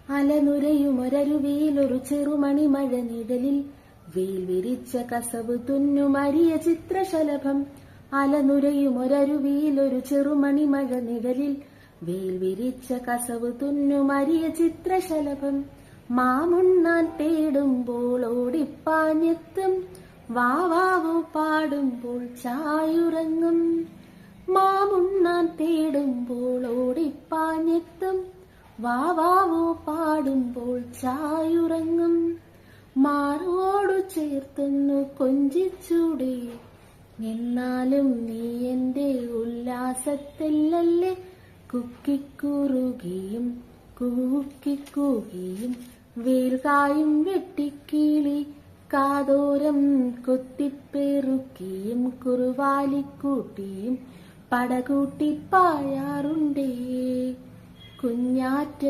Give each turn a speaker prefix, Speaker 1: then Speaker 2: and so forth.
Speaker 1: അലനുരയുമൊരരുവിയിലൊരു ചെറുമണി മഴ നിഴലിൽ വെയിൽ വിരിച്ച കസവ് തുന്നുമരിയ ചിത്രശലഭം. അലനുരയുമൊരരുവിയിലൊരു ചെറുമണി മഴ നിഴലിൽ വെയിൽ വിരിച്ച കസവ് തുന്നുമരിയ ചിത്രശലഭം. മാമുണ്ണാൻ തേടുമ്പോൾ ഓടിപ്പാഞ്ഞെത്തും, വാവാവു പാടുമ്പോൾ ചായുറങ്ങും. മാമുണ്ണാൻ തേടുമ്പോൾ ഓടിപ്പാഞ്ഞെത്തും, വാവാവു പാടുമ്പോൾ ചായുറങ്ങും. മാറോടു ചേർത്തൊന്നു കൊഞ്ചിച്ചൂടെ, എന്നാലും നീ എന്റെ ഉല്ലാസത്തിലല്ലേ. കുക്കിക്കുറുകിയും കൂക്കിക്കൂകിയും വേൽകായും വെട്ടിക്കിളി കാതോരം കൊത്തിപ്പെറുക്കിയും കുറുവാലിക്കൂട്ടിയും പടകൂട്ടി പായാറുണ്ടേ. കുഞ്ഞാറ്റ